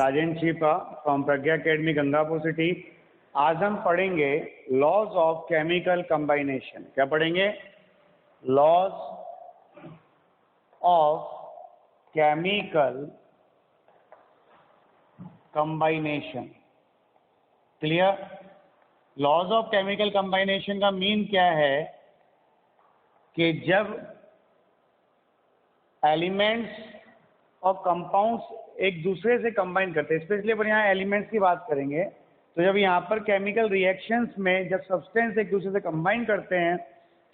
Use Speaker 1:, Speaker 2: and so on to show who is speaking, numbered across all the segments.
Speaker 1: Rajendra Chhipa from Pragya academy Gangapur city. आज हम पढ़ेंगे लॉज ऑफ केमिकल कंबाइनेशन। क्या पढ़ेंगे? Laws of chemical combination. Clear? Laws of chemical combination का मीन क्या है कि जब एलिमेंट्स और कंपाउंड्स एक दूसरे से कंबाइन करते हैं, स्पेशली अपन यहाँ एलिमेंट्स की बात करेंगे, तो जब यहाँ पर केमिकल रिएक्शंस में जब सब्सटेंस एक दूसरे से कंबाइन करते हैं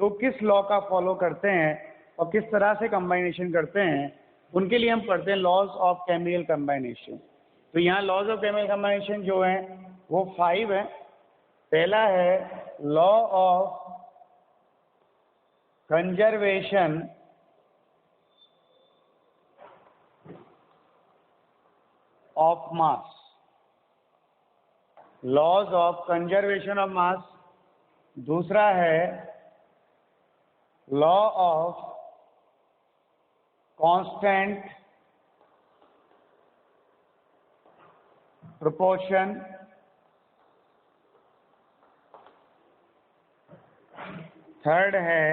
Speaker 1: तो किस लॉ का फॉलो करते हैं और किस तरह से कंबाइनेशन करते हैं, उनके लिए हम पढ़ते हैं लॉज ऑफ केमिकल कंबाइनेशन। तो यहाँ लॉज ऑफ केमिकल कंबाइनेशन जो है वो 5 है। पहला है law of conservation of mass. Laws of conservation of mass. दूसरा है law of constant proportion. Third है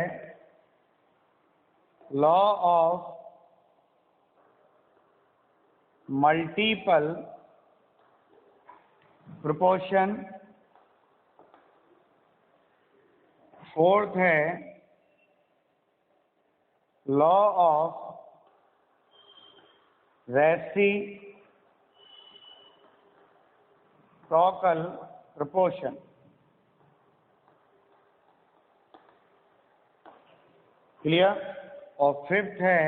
Speaker 1: law of multiple proportion. Fourth है law of reciprocal proportion. Clear? और फिफ्थ है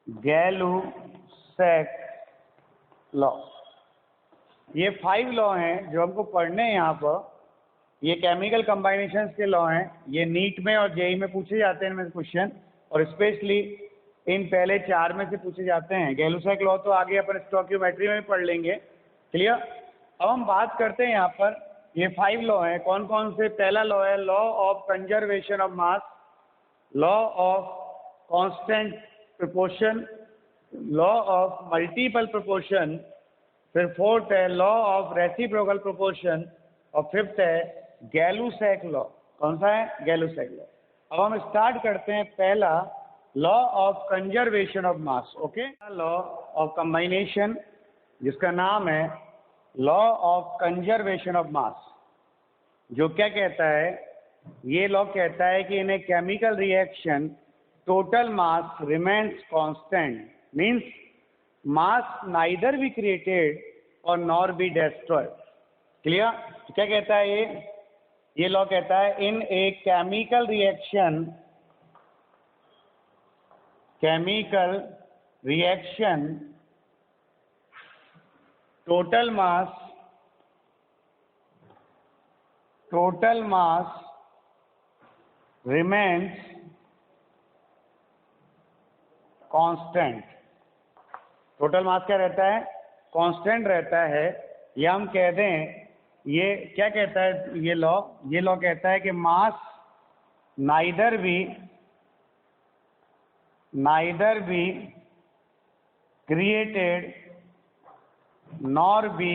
Speaker 1: गैलू-सैक लॉ। ये 5 लॉ हैं जो हमको पढ़ने हैं यहाँ पर। ये केमिकल कंबाइनेशंस के लॉ हैं। ये नीट में और जेई में पूछे जाते हैं इनमें से क्वेश्चन, और स्पेशली इन पहले 4 में से पूछे जाते हैं। गैलू-सैक लॉ तो आगे अपन स्टोइकियोमेट्री में भी पढ़ लेंगे। क्लियर? अब हम बात करते हैं यहाँ पर, ये 5 लॉ हैं कौन कौन से। पहला लॉ है law of conservation of mass, law of constant proportion, law of multiple proportion, फिर फोर्थ है लॉ ऑफ रेसिप्रोकल प्रोपोर्शन, और फिफ्थ है गैलू-सैक लॉ। कौन सा है? Gay Lussac law. अब हम स्टार्ट करते हैं। पहला law of conservation of mass. Okay, law of कंबाइनेशन जिसका नाम है लॉ ऑफ कंजर्वेशन ऑफ मास, जो क्या कहता है? ये लॉ कहता है कि in a chemical reaction total mass remains constant, means mass neither be created or nor be destroyed. Clear? क्या कहता है ये लॉ कहता है in a chemical reaction total mass remains constant. Total mass क्या रहता है? कांस्टेंट रहता है। या हम कह दें, ये क्या कहता है ये लॉ कहता है कि mass neither be created nor be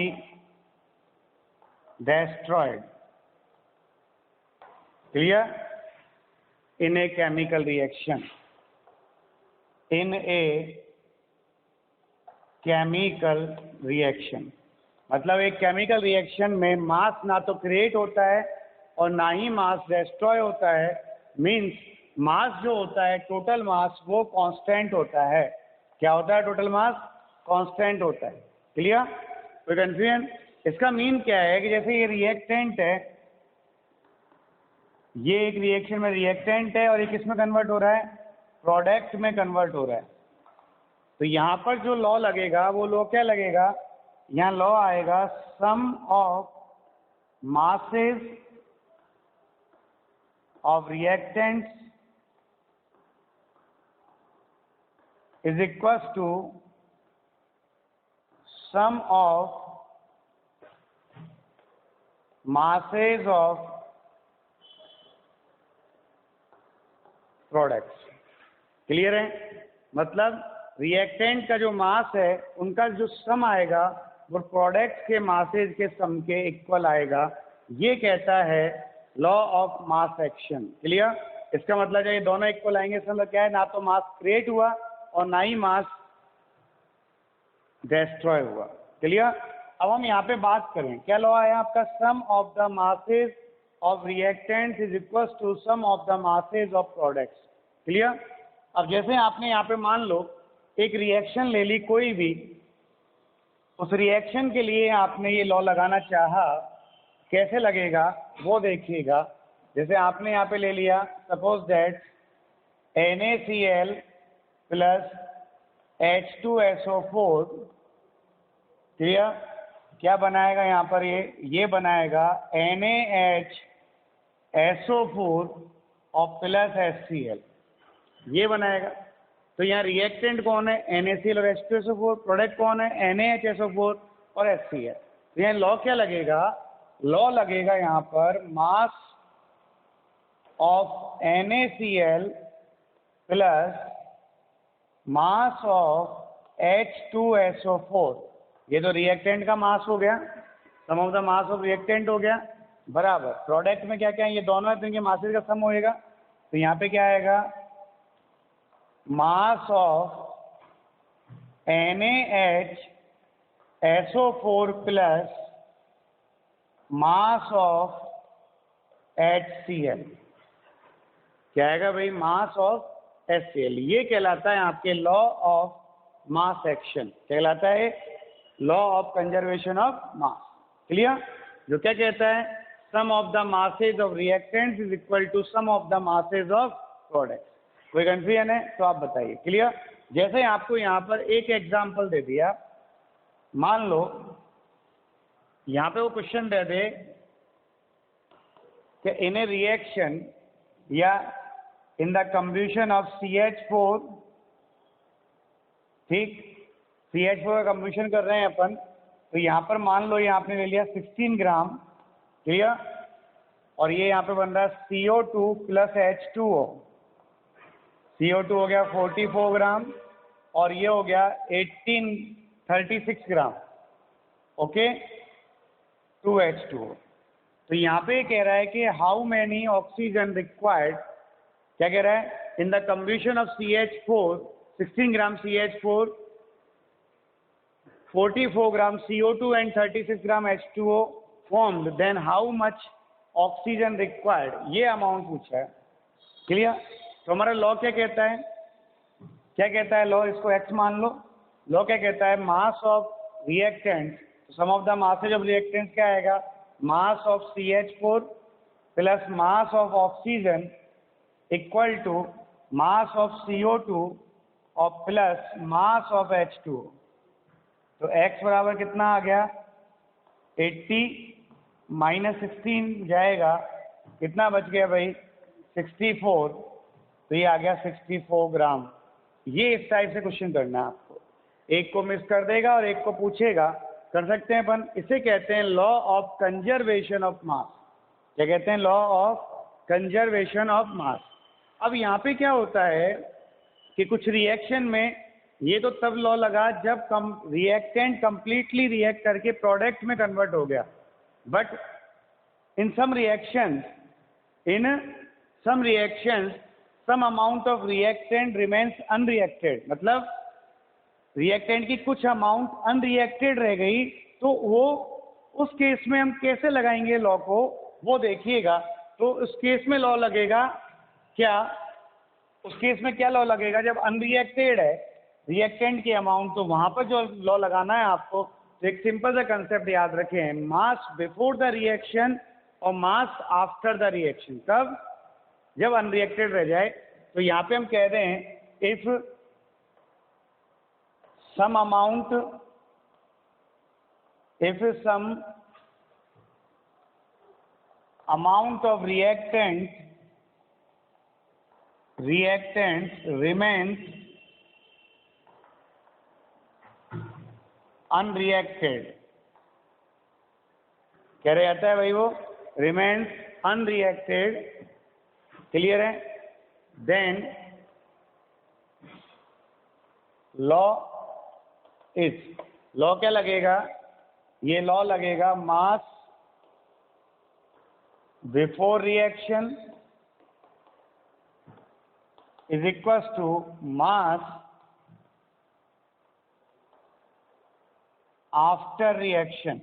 Speaker 1: destroyed. Clear? In a chemical reaction. In a chemical reaction मतलब एक केमिकल रिएक्शन में मास ना तो क्रिएट होता है और ना ही मास डिस्ट्रॉय होता है। मींस मास जो होता है, टोटल मास, वो कांस्टेंट होता है। क्या होता है? टोटल मास कांस्टेंट होता है। क्लियर? कोई कंफ्यूजन? इसका मीन क्या है कि जैसे ये रिएक्टेंट है, ये एक रिएक्शन में रिएक्टेंट है और ये किस में कन्वर्ट हो रहा है? प्रोडक्ट में कन्वर्ट हो रहा है। तो यहाँ पर जो लॉ लगेगा वो लॉ क्या लगेगा? यहाँ लॉ आएगा सम of masses of reactants is equals to sum of masses of products. Clear है? मतलब रिएक्टेंट का जो मास है उनका जो सम आएगा वो प्रोडक्ट के मासेज के सम के इक्वल आएगा। ये कहता है law of mass action. Clear? इसका मतलब है ये दोनों इक्वल आएंगे, इसका मतलब क्या है, ना तो मास क्रिएट हुआ और ना ही मास डिस्ट्रॉय हुआ। क्लियर? अब हम यहाँ पे बात करें, क्या लॉ है आपका, sum of the masses of reactants is equal to sum of the masses of products. Clear? अब जैसे आपने यहाँ पे मान लो एक रिएक्शन ले ली कोई भी, उस रिएक्शन के लिए आपने ये लॉ लगाना चाहा, कैसे लगेगा वो देखिएगा। जैसे आपने यहाँ पे ले लिया, suppose that NaCl plus H2SO4, clear, क्या बनाएगा यहाँ पर, ये बनाएगा NaHSO4 और प्लस HCl, ये बनाएगा। तो यहाँ रिएक्टेंट कौन है, NaCl और H2SO4, प्रोडक्ट कौन है, NaHSO4 और HCl। तो यहाँ लॉ क्या लगेगा, लॉ लगेगा यहाँ पर mass of NaCl plus mass of H2SO4, ये तो रिएक्टेंट का मास हो गया, sum of the mass of reactant हो गया, बराबर प्रोडक्ट में क्या क्या है, ये दोनों है तो इनके मासेज का सम होएगा। तो यहाँ पे क्या आएगा, mass of NaHSO4 plus mass of HCl, क्या आएगा भाई, मास ऑफ HCl। ये कहलाता है आपके लॉ ऑफ मास एक्शन, कहलाता है law of conservation of mass. Clear? जो क्या कहता है, sum of the masses of reactants is equal to sum of the masses of products. कोई कंफ्यूजन है तो आप बताइए। क्लियर? जैसे आपको यहाँ पर एक एग्जांपल दे दिया, मान लो यहाँ पे वो क्वेश्चन दे दे कि इन ए रिएक्शन या इन द कंब्यूशन ऑफ CH4, ठीक, CH4 का कंब्यूशन कर रहे हैं अपन, तो यहाँ पर मान लो ये आपने ले लिया 16 ग्राम, क्लियर, और ये यहाँ पे बन रहा है CO2 प्लस H2O, CO2 हो गया 44 ग्राम और ये हो गया 36 ग्राम, ओके, 2H2O। तो यहाँ पे कह रहा है कि हाउ मैनी ऑक्सीजन रिक्वायर्ड, क्या कह रहा है, in the combustion of CH4, 16 gram CH4, 44 gram CO2 and 36 gram H2O formed, then how much oxygen required, ये अमाउंट पूछा है। क्लियर? तो हमारा लॉ क्या कहता है, क्या कहता है लॉ, इसको x मान लो। लॉ क्या कहता है, mass of reactant, sum of the masses of reactant क्या आएगा, mass of CH4 plus mass of oxygen equal to mass of CO2 और प्लस मास ऑफ H2O। तो x बराबर कितना आ गया, 80 माइनस 16 जाएगा, कितना बच गया भाई, 64, तो ये आ गया 64 ग्राम। ये इस टाइप से क्वेश्चन करना है आपको, एक को मिस कर देगा और एक को पूछेगा, कर सकते हैं अपन। इसे कहते हैं लॉ ऑफ कंजर्वेशन ऑफ मास। क्या कहते हैं, लॉ ऑफ कंजर्वेशन ऑफ मास। अब यहाँ पे क्या होता है कि कुछ रिएक्शन में ये तो तब लॉ लगा जब रिएक्टेंट कंप्लीटली रिएक्ट करके प्रोडक्ट में कन्वर्ट हो गया, but in some reactions some amount of reactant remains unreacted, मतलब रिएक्टेंट की कुछ अमाउंट अनरिएक्टेड रह गई, तो वो उस केस में हम कैसे लगाएंगे लॉ को, वो देखिएगा। तो उस केस में लॉ लगेगा क्या, उस केस में क्या लॉ लगेगा, जब अनरिएक्टेड है रिएक्टेंट की अमाउंट, तो वहां पर जो लॉ लगाना है आपको, तो एक सिंपल सा कंसेप्ट याद रखें, मास बिफोर द रिएक्शन और मास आफ्टर द रिएक्शन। कब, जब अनरिएक्टेड रह जाए। तो यहाँ पे हम कह रहे हैं if some amount, if some amount of reactant remains unreacted, क्या रह जाता है भाई, वो remains unreacted, क्लियर है, then लॉ इज, लॉ क्या लगेगा, ये लॉ लगेगा mass before reaction is equal to mass after reaction.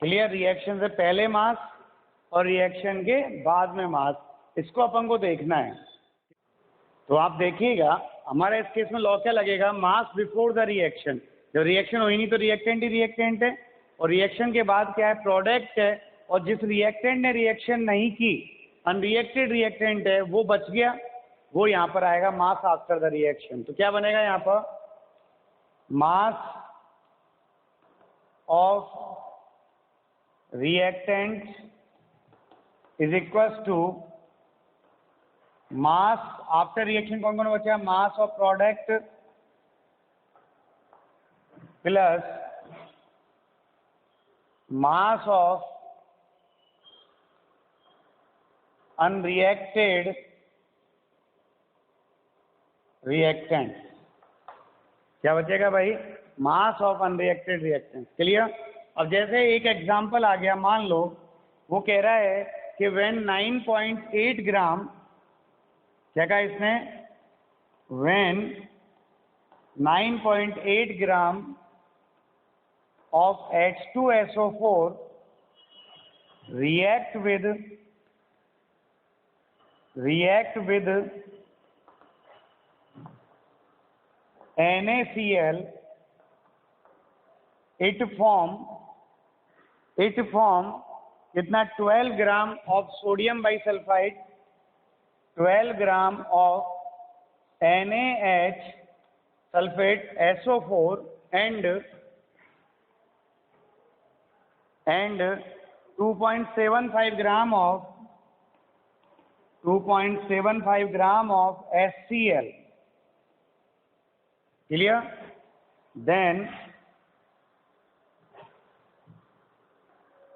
Speaker 1: Clear, reaction से पहले मास और रिएक्शन के बाद में मास, इसको अपन को देखना है। तो आप देखिएगा हमारे इस केस में लॉ क्या लगेगा, मास बिफोर द रिएक्शन। जब रिएक्शन हुई नहीं तो रिएक्टेंट ही रिएक्टेंट है, और रिएक्शन के बाद क्या है, प्रोडक्ट है। और जिस रिएक्टेंट ने रिएक्शन नहीं की, अनरिएक्टेड रिएक्टेंट है, वो बच गया, वो यहाँ पर आएगा मास आफ्टर द रिएक्शन। तो क्या बनेगा यहाँ पर, mass of reactant is equal to mass after reaction. कौन कौन बचा, mass of product plus mass of unreacted reactant. क्या बचेगा भाई, mass of unreacted reactant. Clear. अब जैसे एक एग्जांपल आ गया, मान लो वो कह रहा है कि व्हेन 9.8 ग्राम, क्या कहा इसने, when 9.8 gram of H2SO4 react with NaCl, it form कितना, 12 ग्राम of sodium bisulfite, 12 gram of NaH sulfate SO4 and 2.75 gram of HCl. Clear? Then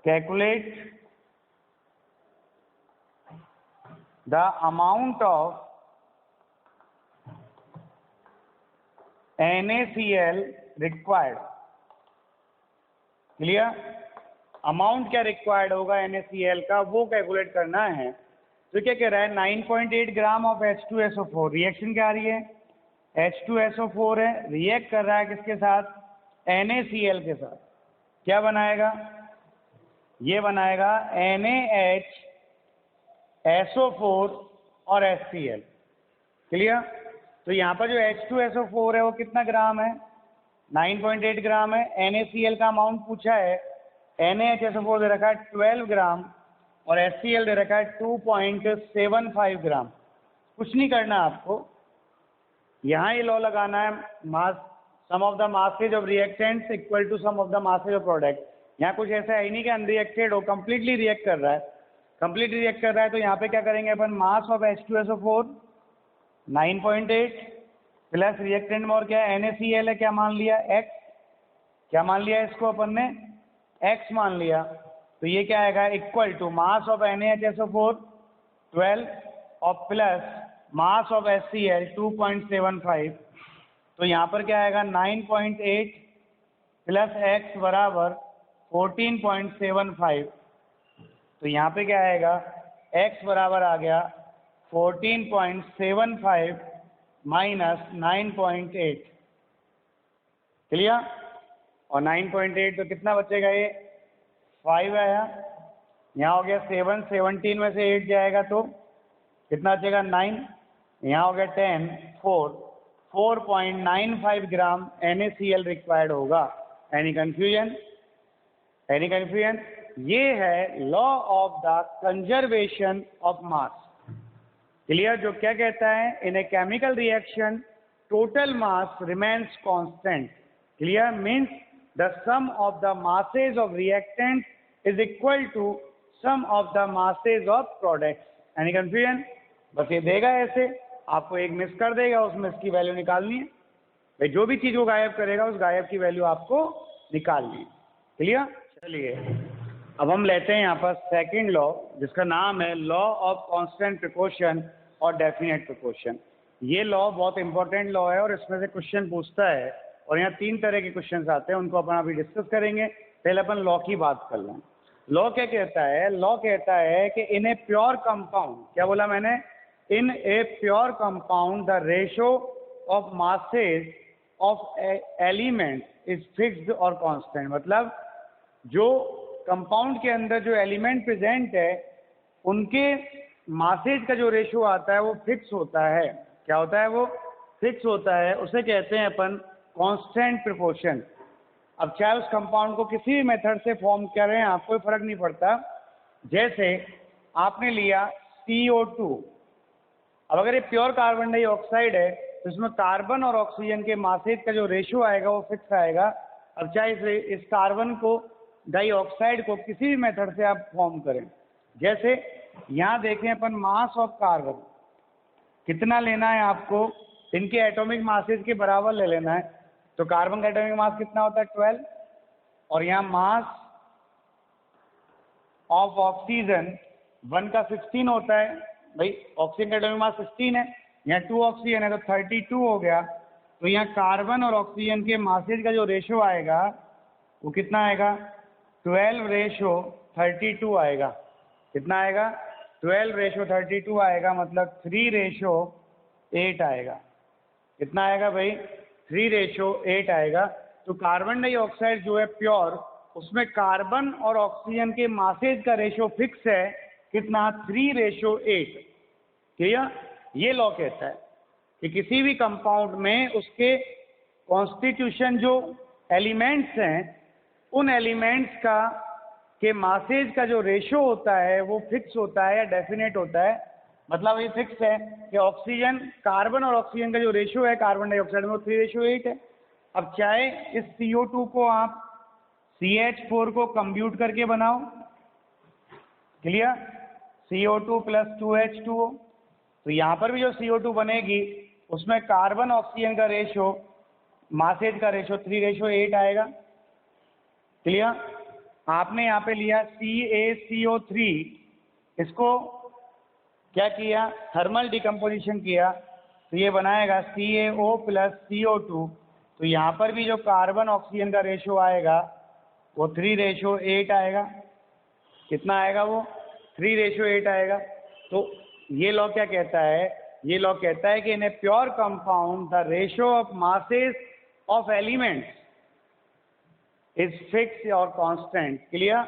Speaker 1: calculate the amount of NaCl required. Clear? Amount क्या required होगा NaCl का, वो calculate करना है। तो क्या कह रहा है, 9.8 ग्राम ऑफ H2SO4, रिएक्शन क्या आ रही है, H2SO4 है, रिएक्ट कर रहा है किसके साथ, NaCl के साथ। क्या बनाएगा, ये बनाएगा NaHSO4 और HCl। क्लियर। तो यहाँ पर जो H2SO4 है वो कितना ग्राम है, 9.8 ग्राम है। NaCl का अमाउंट पूछा है, NaHSO4 दे रखा है 12 ग्राम और HCl दे रखा है 2.75 ग्राम। कुछ नहीं करना आपको, यहाँ ये लॉ लगाना है, mass sum of the masses of reactants equal to sum of the masses of product. यहाँ कुछ ऐसा है नहीं कि अनरिएक्टेड हो, कंप्लीटली रिएक्ट कर रहा है, कंप्लीटली रिएक्ट कर रहा है। तो यहाँ पे क्या करेंगे अपन, mass of H2SO4 9.8 plus reactant में और क्या है, NaCl है, क्या मान लिया, X। क्या मान लिया इसको अपन ने, X मान लिया। तो ये क्या आएगा, equal to mass of NaHSO4 12 और प्लस मास ऑफ HCl 2.75। तो यहाँ पर क्या आएगा, 9.8 प्लस X बराबर 14.75। तो यहाँ पे क्या आएगा, X बराबर आ गया 14.75 माइनस 9.8। क्लियर। और 9.8 तो कितना बचेगा, ये 5 आया, यहाँ हो गया 7, 17 में से 8 जाएगा तो कितना बचेगा, 9, यहाँ हो गया 10, 4.95 ग्राम NaCl रिक्वायर्ड होगा। Any confusion, any confusion. ये है law of the conservation of mass. Clear. जो क्या कहता है, in a chemical reaction total mass remains constant. Clear, means the sum of the masses of reactants is equal to sum of the masses of products. Any confusion? बस ये देगा ऐसे, आपको एक मिस कर देगा, उस मिस की वैल्यू निकालनी है। भाई जो भी चीज़ वो गायब करेगा, उस गायब की वैल्यू आपको निकालनी है। क्लियर। चलिए अब हम लेते हैं यहाँ पर सेकंड लॉ, जिसका नाम है लॉ ऑफ कांस्टेंट प्रिकॉशन और डेफिनेट प्रिकॉशन। ये लॉ बहुत इंपॉर्टेंट लॉ है और इसमें से क्वेश्चन पूछता है, और यहाँ 3 तरह के क्वेश्चन आते हैं, उनको अपन अभी डिस्कस करेंगे। पहले अपन लॉ की बात कर लें। लॉ क्या कहता है? लॉ कहता है कि इन ए प्योर कंपाउंड, क्या बोला मैंने? In a pure compound the ratio of masses of element is fixed और कांस्टेंट। मतलब जो कंपाउंड के अंदर जो एलिमेंट प्रेजेंट है उनके मासेज का जो रेशो आता है वो फिक्स होता है। क्या होता है? वो फिक्स होता है। उसे कहते हैं अपन कांस्टेंट प्रोपोर्शन। अब चाहे उस कंपाउंड को किसी भी मेथड से फॉर्म करें, आप कोई फर्क नहीं पड़ता। जैसे आपने लिया CO2, अब अगर ये प्योर कार्बन डाइऑक्साइड है तो इसमें कार्बन और ऑक्सीजन के मासेज का जो रेशियो आएगा वो फिक्स आएगा। अब चाहे इस कार्बन को डाइऑक्साइड को किसी भी मेथड से आप फॉर्म करें, जैसे यहाँ देखें अपन मास ऑफ कार्बन कितना लेना है आपको, इनके एटॉमिक मासेज के बराबर ले लेना है। तो कार्बन का एटॉमिक मास कितना होता है? 12, और यहाँ मास ऑफ ऑक्सीजन 1 का 16 होता है। भाई ऑक्सीजन का एटॉमिक मास 16 है, यहाँ 2 ऑक्सीजन है तो 32 हो गया। तो यहाँ कार्बन और ऑक्सीजन के मासेज का जो रेशो आएगा वो कितना आएगा? 12:32 आएगा। कितना आएगा? 12:32 आएगा, मतलब 3:8 आएगा। कितना आएगा भाई? 3:8 आएगा। तो कार्बन डाइऑक्साइड जो है प्योर, उसमें कार्बन और ऑक्सीजन के मासेज का रेशो फिक्स है। कितना? 3:8। क्लियर? ये लॉ कहता है कि किसी भी कंपाउंड में उसके कॉन्स्टिट्यूशन जो एलिमेंट्स हैं उन एलिमेंट्स का के मासेज का जो रेशो होता है वो फिक्स होता है या डेफिनेट होता है। मतलब ये फिक्स है कि ऑक्सीजन, कार्बन और ऑक्सीजन का जो रेशो है कार्बन डाइऑक्साइड में वो 3:8 है। अब चाहे इस CO2 को आप CH4 को कंप्यूट करके बनाओ, क्लियर? CO2 + 2H2O, तो यहाँ पर भी जो CO2 बनेगी उसमें कार्बन ऑक्सीजन का रेशो, मासेज का रेशो 3:8 आएगा। क्लियर? आपने यहाँ पे लिया CaCO3, इसको क्या किया? थर्मल डिकम्पोजिशन किया तो ये बनाएगा CaO + CO2। तो यहाँ पर भी जो कार्बन ऑक्सीजन का रेशो आएगा वो 3:8 आएगा। कितना आएगा? वो 3:8 आएगा। तो ये लॉ क्या कहता है? ये लॉ कहता है कि in a pure compound the ratio of masses of elements is fix और कांस्टेंट। क्लियर?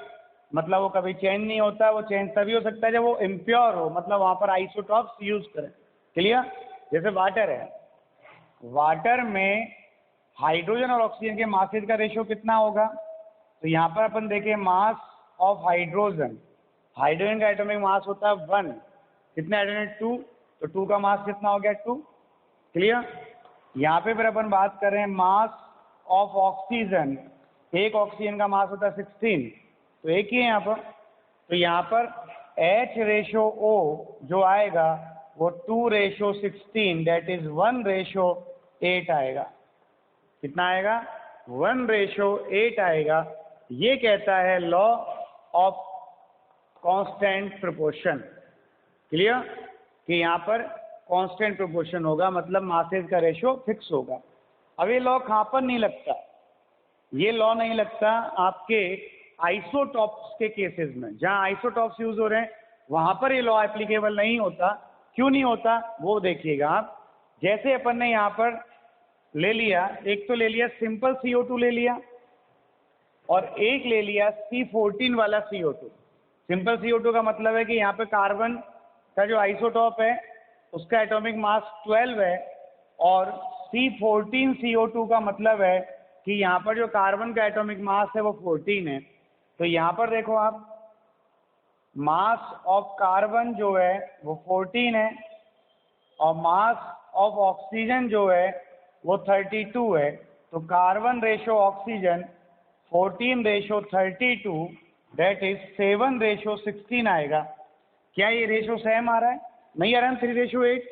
Speaker 1: मतलब वो कभी चेंज नहीं होता। वो चेंज तभी हो सकता है जब वो इम्प्योर हो, मतलब वहाँ पर आइसोटॉप्स यूज करें। क्लियर? जैसे वाटर है, वाटर में हाइड्रोजन और ऑक्सीजन के मासेज का रेशियो कितना होगा? तो यहाँ पर अपन देखें मास ऑफ हाइड्रोजन, हाइड्रोजन का एटॉमिक मास होता है 1, कितने हाइड्रोजन? 2, तो 2 का मास कितना हो गया? 2। क्लियर? यहाँ पे फिर अपन बात करें मास ऑफ ऑक्सीजन, एक ऑक्सीजन का मास होता है 16, तो एक ही है यहाँ पर। तो यहाँ पर H/O जो आएगा वो 2:16, दैट इज 1:8 आएगा। कितना आएगा? 1:8 आएगा। ये कहता है law of constant proportion. Clear? कि यहाँ पर कांस्टेंट प्रोपोर्शन होगा, मतलब मासेज का रेशो फिक्स होगा। अब ये लॉ कहाँ पर नहीं लगता? ये लॉ नहीं लगता आपके आइसोटॉप्स के केसेस में। जहाँ आइसोटॉप्स यूज हो रहे हैं वहाँ पर ये लॉ एप्लीकेबल नहीं होता। क्यों नहीं होता वो देखिएगा आप। जैसे अपन ने यहाँ पर ले लिया, एक तो ले लिया सिंपल CO2 ले लिया, और एक ले लिया C14 वाला CO2। सिंपल CO2 का मतलब है कि यहाँ पे कार्बन का जो आइसोटॉप है उसका एटॉमिक मास 12 है, और C14 CO2 का मतलब है कि यहाँ पर जो कार्बन का एटॉमिक मास है वो 14 है। तो यहाँ पर देखो आप, मास ऑफ कार्बन जो है वो 14 है और मास ऑफ ऑक्सीजन जो है वो 32 है। तो carbon ratio oxygen 14:32, that is 7:16 आएगा। क्या ये रेशो सेम आ रहा है? नहीं आ रहा है, 3:8।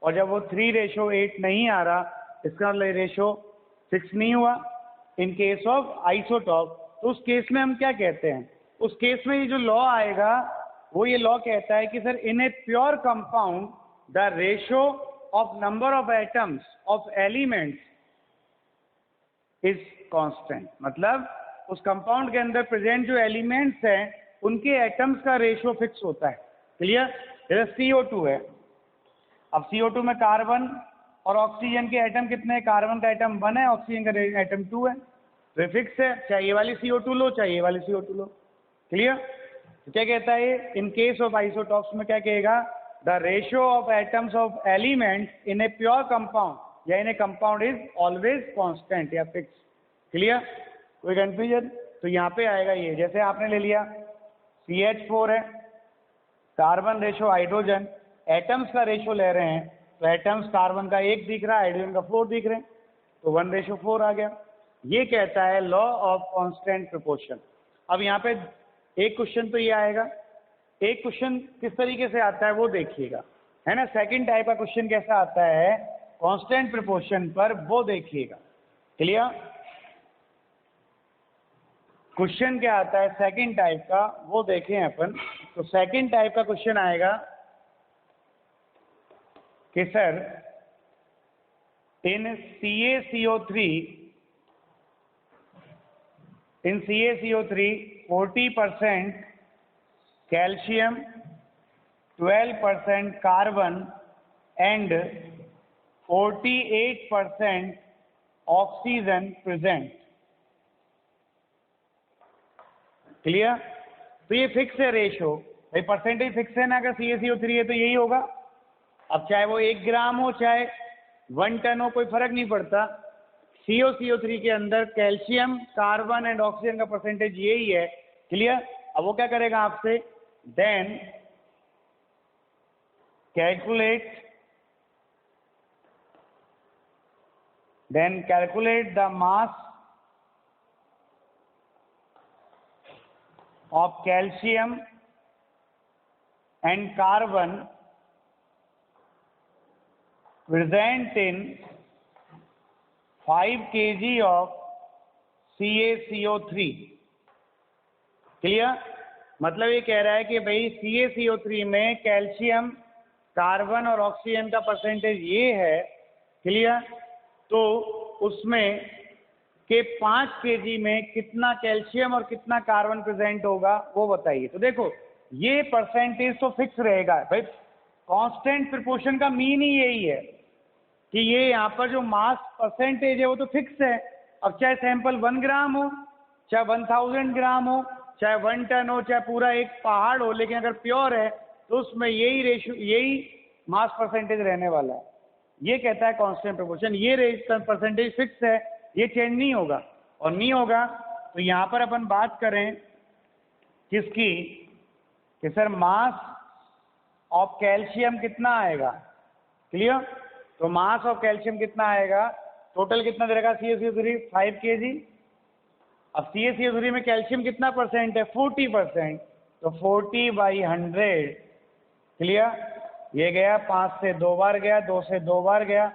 Speaker 1: और जब वो 3:8 नहीं आ रहा, इसका मतलब रेशो फिक्स नहीं हुआ इन केस ऑफ आइसोटॉप। तो उस केस में हम क्या कहते हैं? उस केस में ये जो लॉ आएगा वो ये लॉ कहता है कि sir in a pure compound the ratio of number of atoms of elements is constant। मतलब उस कंपाउंड के अंदर प्रेजेंट जो एलिमेंट्स हैं उनके एटम्स का रेशियो फिक्स होता है। क्लियर? जैसे CO2 है, अब CO2 में कार्बन और ऑक्सीजन के एटम कितने हैं? कार्बन का एटम 1 है, ऑक्सीजन का एटम 2 है, तो ये फिक्स है, चाहे ये वाली CO2 लो चाहे ये वाली CO2 लो। क्लियर? तो क्या कहता है ये? इन केस ऑफ आइसोटॉप्स में क्या कहेगा? The ratio of atoms of elements in a pure compound या in a compound is always constant या फिक्स। क्लियर? कोई कंफ्यूजन? तो यहाँ पे आएगा ये, जैसे आपने ले लिया CH4 है, कार्बन रेशियो हाइड्रोजन, एटम्स का रेशियो ले रहे हैं, तो एटम्स कार्बन का 1 दिख रहा है, हाइड्रोजन का 4 दिख रहे हैं, तो 1:4 आ गया। ये कहता है लॉ ऑफ कांस्टेंट प्रोपोर्शन। अब यहाँ पे एक क्वेश्चन तो ये आएगा, एक क्वेश्चन किस तरीके से आता है वो देखिएगा, है ना। सेकंड टाइप का क्वेश्चन कैसा आता है कांस्टेंट प्रोपोर्शन पर, वो देखिएगा। क्लियर? क्वेश्चन क्या आता है सेकंड टाइप का, वो देखें अपन। तो सेकंड टाइप का क्वेश्चन आएगा कि sir in CaCO3 40% calcium, 12% carbon and 48% oxygen present. Clear? तो ये फिक्स है रेशो, भाई परसेंटेज फिक्स है ना, अगर CaCO3 है तो यही होगा। अब चाहे वो 1 ग्राम हो चाहे 1 टन हो, कोई फर्क नहीं पड़ता। CO3 के अंदर कैल्शियम, कार्बन एंड ऑक्सीजन का परसेंटेज यही है। क्लियर? अब वो क्या करेगा आपसे, then calculate the mass of calcium and carbon present in 5 kg of CaCO3। Clear? मतलब ये कह रहा है कि भाई CaCO3 में कैल्शियम, कार्बन और ऑक्सीजन का परसेंटेज ये है। क्लियर? तो उसमें कि 5 kg में कितना कैल्शियम और कितना कार्बन प्रेजेंट होगा वो बताइए। तो देखो ये परसेंटेज तो फिक्स रहेगा भाई, कांस्टेंट प्रोपोर्शन का मीन ही यही है कि ये यहाँ पर जो मास परसेंटेज है वो तो फिक्स है। अब चाहे सैंपल 1 ग्राम हो, चाहे 1000 ग्राम हो, चाहे 1 टन हो, चाहे पूरा एक पहाड़ हो, लेकिन अगर प्योर है तो उसमें यही रेशियो, यही मास परसेंटेज रहने वाला है। ये कहता है कांस्टेंट प्रोपोर्शन। ये परसेंटेज फिक्स है, ये चेंज नहीं होगा, और नहीं होगा तो यहाँ पर अपन बात करें किसकी, कि सर मास ऑफ कैल्शियम कितना आएगा। क्लियर? तो मास ऑफ कैल्शियम कितना आएगा, टोटल कितना दे रखा CaCO3 5 kg। अब CaCO3 में कैल्शियम कितना परसेंट है, 40%, तो 40/100। क्लियर? ये गया 5 से 2 बार गया, 2 से 2 बार गया,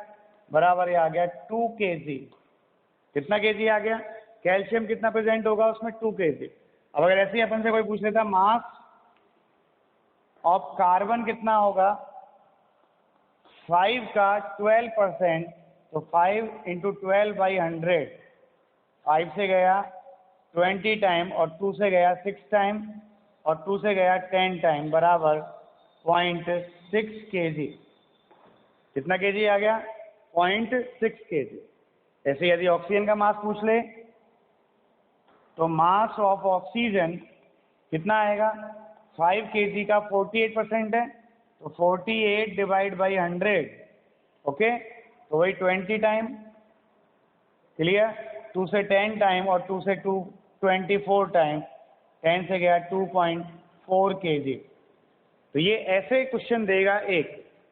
Speaker 1: बराबर ये आ गया 2 kg। कितना kg आ गया? कैल्शियम कितना प्रेजेंट होगा उसमें, 2 kg। अब अगर ऐसे ही अपन से कोई पूछ लेता मास ऑफ कार्बन कितना होगा, 5 का 12%, तो 5 × 12/100, 5 से गया 20 टाइम और 2 से गया 6 टाइम और 2 से गया 10 टाइम, बराबर 0.6 kg। कितना kg आ गया? 0.6 kg। ऐसे यदि ऑक्सीजन का मास पूछ ले तो मास ऑफ ऑक्सीजन कितना आएगा, 5 kg का 48% है, तो 48/100। ओके, तो वही 20 टाइम। क्लियर? 2 से 10 टाइम और 2 से 2 24 टाइम, 10 से गया 2.4 kg। तो ये ऐसे क्वेश्चन देगा एक,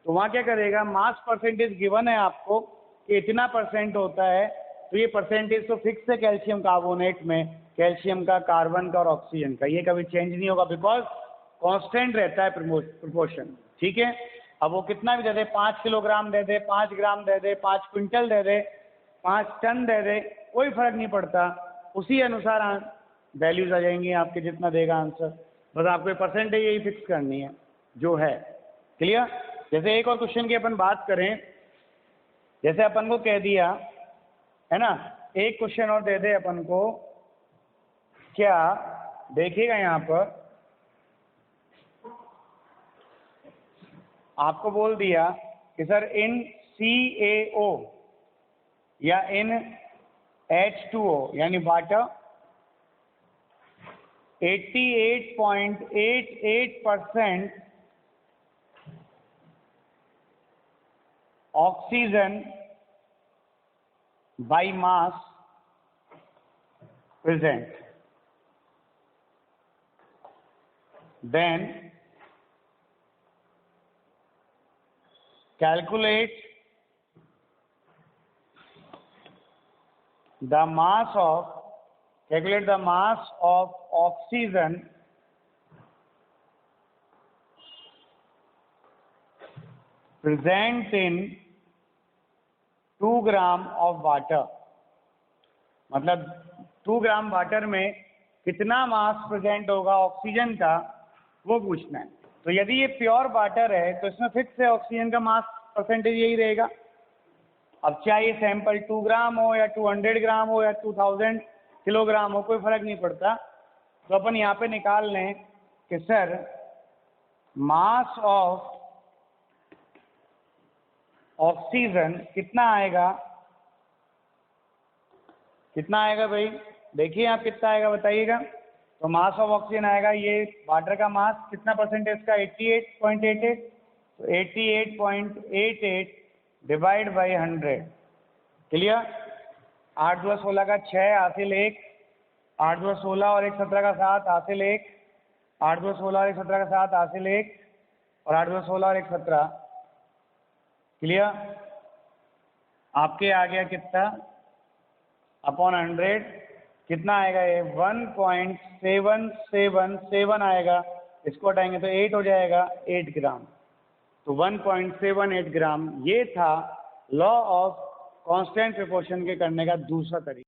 Speaker 1: तो वहाँ क्या करेगा, मास परसेंटेज गिवन है आपको कि इतना परसेंट होता है, तो ये परसेंटेज तो फिक्स है कैल्शियम कार्बोनेट में, कैल्शियम का, कार्बन का और ऑक्सीजन का, ये कभी चेंज नहीं होगा, बिकॉज कांस्टेंट रहता है प्रोपोर्शन। ठीक है? अब वो कितना भी दे दे, 5 किलोग्राम दे दे, 5 ग्राम दे दे, 5 क्विंटल दे दे, 5 टन दे दे, कोई फर्क नहीं पड़ता, उसी अनुसार वैल्यूज आ जाएंगी आपके, जितना देगा आंसर। बस आपको परसेंटेज यही फिक्स करनी है जो है। क्लियर? जैसे एक और क्वेश्चन की अपन बात करें जैसे अपन को कह दिया है ना, एक क्वेश्चन और दे दे अपन को, क्या देखिएगा यहाँ पर आपको बोल दिया कि सर इन CaO या इन H2O यानी water 88.88% oxygen by mass present. Then calculate the mass of oxygen present in 2 gram of water. मतलब 2 ग्राम वाटर में कितना मास प्रेजेंट होगा ऑक्सीजन का, वो पूछना है। तो यदि ये प्योर वाटर है तो इसमें फिक्स है ऑक्सीजन का मास परसेंटेज यही रहेगा। अब चाहे ये सैंपल 2 ग्राम हो या 200 ग्राम हो या 2000 किलोग्राम हो, कोई फर्क नहीं पड़ता। तो अपन यहाँ पे निकाल लें कि सर मास ऑफ ऑक्सीजन कितना आएगा, कितना आएगा भाई, देखिए आप कितना आएगा बताइएगा। तो मास ऑफ ऑक्सीजन आएगा, ये वाटर का मास कितना परसेंटेज का 88.88, तो 88.88 डिवाइड बाई 100। क्लियर? 8 2 16 का 6 हासिल 1, 8 2 16 और 1 17 का 7 हासिल 1, 8 2 16 और 1 17 का 7 हासिल 1 और 8 2 16 और 1 17। क्लियर? आपके आ गया कितना अपॉन 100, कितना आएगा ये 1.777 आएगा। इसको हटाएंगे तो 8 हो जाएगा, 8 ग्राम। तो 1.78 ग्राम। ये था लॉ ऑफ कांस्टेंट प्रोपोर्शन के करने का दूसरा तरीका।